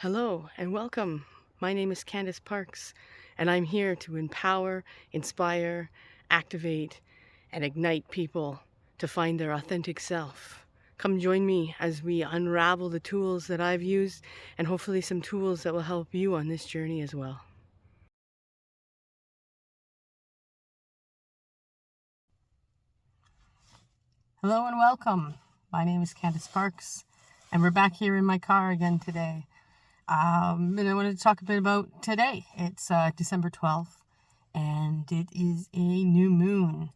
Hello and welcome. My name is Candace Parks, and I'm here to empower, inspire, activate, and ignite people to find their authentic self. Come join me as we unravel the tools that I've used and hopefully some tools that will help you on this journey as well. Hello and welcome. My name is Candace Parks, and we're back here in my car again today. And I wanted to talk a bit about today. It's December 12th, and it is a new moon.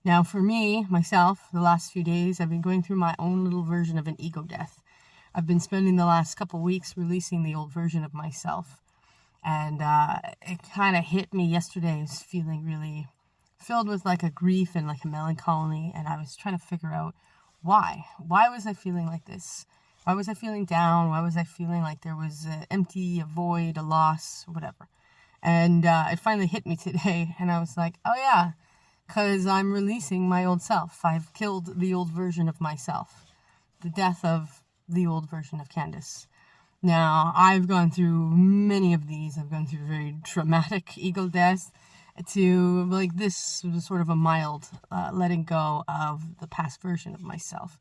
Now, for me, myself, the last few days, I've been going through my own little version of an ego death. I've been spending the last couple weeks releasing the old version of myself, and it kind of hit me yesterday. I was feeling really filled with like a grief and like a melancholy, and I was trying to figure out why was I feeling like this? Why was I feeling down? Why was I feeling like there was an empty, a void, a loss, whatever? And it finally hit me today, and I was like, oh yeah, because I'm releasing my old self. I've killed the old version of myself, the death of the old version of Candace. Now, I've gone through many of these. I've gone through very traumatic ego deaths to like this was sort of a mild letting go of the past version of myself.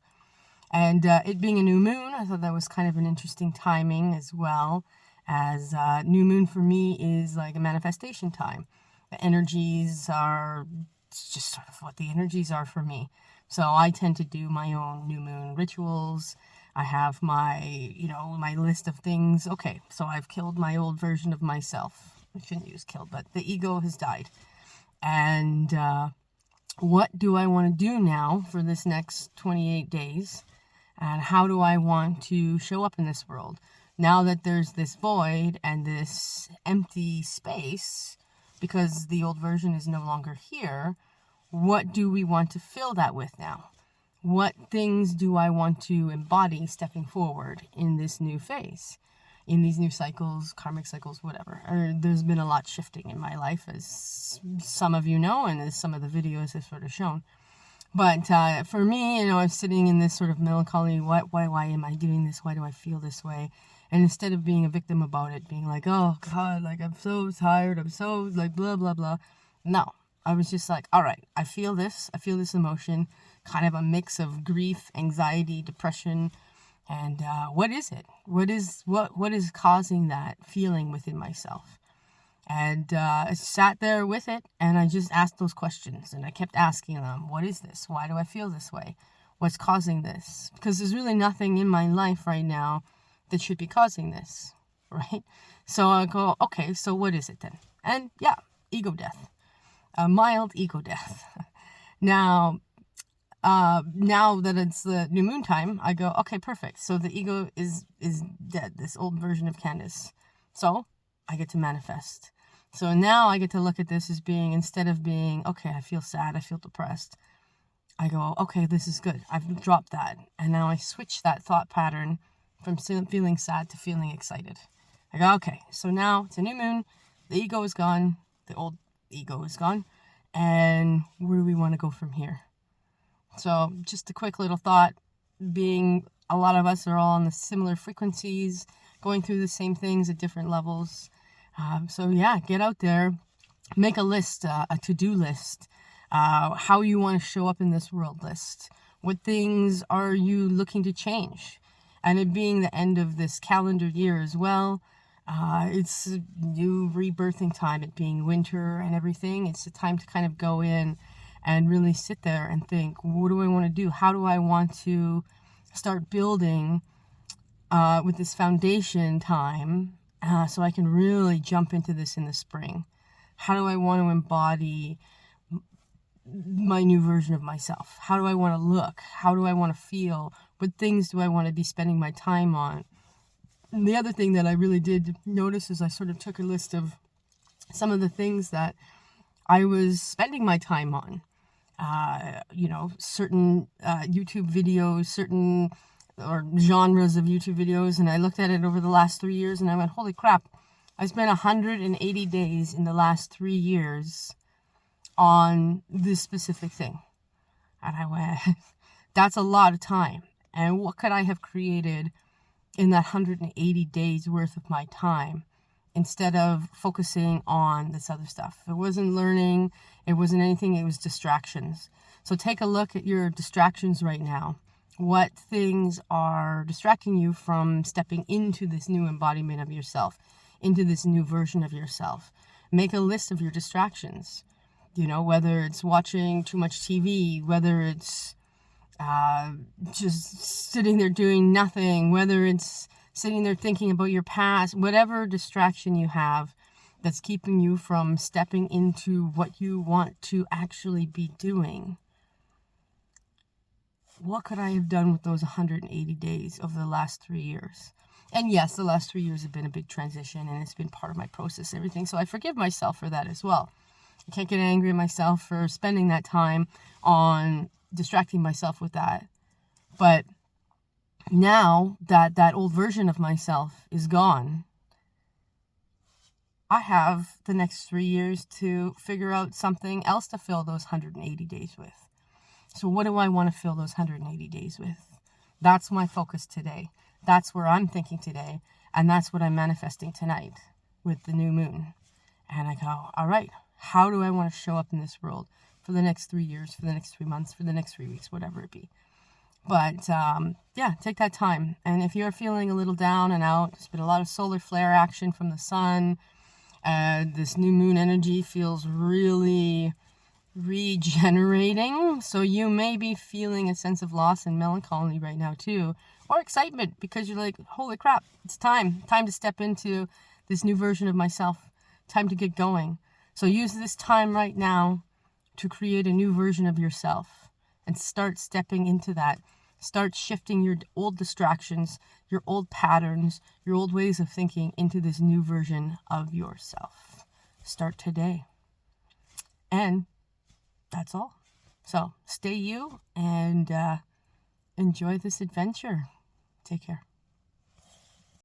And it being a new moon, I thought that was kind of an interesting timing, as well as new moon for me is like a manifestation time. The energies are just sort of what the energies are for me. So I tend to do my own new moon rituals. I have my list of things. Okay, so I've killed my old version of myself. I shouldn't use killed, but the ego has died. And what do I want to do now for this next 28 days? And how do I want to show up in this world? Now that there's this void and this empty space, because the old version is no longer here, what do we want to fill that with now? What things do I want to embody stepping forward in this new phase, in these new cycles, karmic cycles, whatever? There's been a lot shifting in my life, as some of you know, and as some of the videos have sort of shown. But for me, I'm sitting in this sort of melancholy, why am I doing this? Why do I feel this way? And instead of being a victim about it, being like, oh God, like I'm so tired, I'm so like blah, blah, blah. No, I was just like, all right, I feel this emotion, kind of a mix of grief, anxiety, depression, and what is it? What is causing that feeling within myself? And I sat there with it, and I just asked those questions, and I kept asking them, what is this? Why do I feel this way? What's causing this? Because there's really nothing in my life right now that should be causing this, right? So I go, okay, so what is it then? And yeah, ego death, a mild ego death. Now that it's the new moon time, I go, okay, perfect. So the ego is dead, this old version of Candace. So I get to manifest. So now I get to look at this as being, instead of being, okay, I feel sad, I feel depressed, I go, okay, this is good. I've dropped that. And now I switch that thought pattern from feeling sad to feeling excited. I go, okay, so now it's a new moon. The ego is gone. The old ego is gone. And where do we want to go from here? So just a quick little thought, being a lot of us are all on the similar frequencies, going through the same things at different levels. So yeah, get out there, make a list, a to-do list, how you want to show up in this world list. What things are you looking to change? And it being the end of this calendar year as well, it's a new rebirthing time, it being winter and everything. It's a time to kind of go in and really sit there and think, what do I want to do? How do I want to start building with this foundation time so I can really jump into this in the spring? How do I want to embody my new version of myself? How do I want to look? How do I want to feel? What things do I want to be spending my time on? And the other thing that I really did notice is I sort of took a list of some of the things that I was spending my time on. Certain YouTube videos, certain or genres of YouTube videos, and I looked at it over the last 3 years, and I went, holy crap, I spent 180 days in the last 3 years on this specific thing. And I went, that's a lot of time. And what could I have created in that 180 days worth of my time, instead of focusing on this other stuff. It wasn't learning, it wasn't anything, it was distractions. So take a look at your distractions right now. What things are distracting you from stepping into this new embodiment of yourself, into this new version of yourself? Make a list of your distractions. Whether it's watching too much TV, whether it's just sitting there doing nothing, whether it's sitting there thinking about your past, whatever distraction you have that's keeping you from stepping into what you want to actually be doing. What could I have done with those 180 days over the last 3 years? And yes, the last 3 years have been a big transition, and it's been part of my process, everything. So I forgive myself for that as well. I can't get angry at myself for spending that time on distracting myself with that. But now that that old version of myself is gone, I have the next 3 years to figure out something else to fill those 180 days with. So what do I want to fill those 180 days with? That's my focus today. That's where I'm thinking today. And that's what I'm manifesting tonight with the new moon. And I go, all right, how do I want to show up in this world for the next 3 years, for the next 3 months, for the next 3 weeks, whatever it be? But yeah, take that time. And if you're feeling a little down and out, there's been a lot of solar flare action from the sun. This new moon energy feels really regenerating. So you may be feeling a sense of loss and melancholy right now too, or excitement, because you're like, holy crap, it's time to step into this new version of myself, time to get going. So use this time right now to create a new version of yourself and start stepping into that. Start shifting your old distractions, your old patterns, your old ways of thinking into this new version of yourself. Start today. And that's all. So stay you and enjoy this adventure. Take care.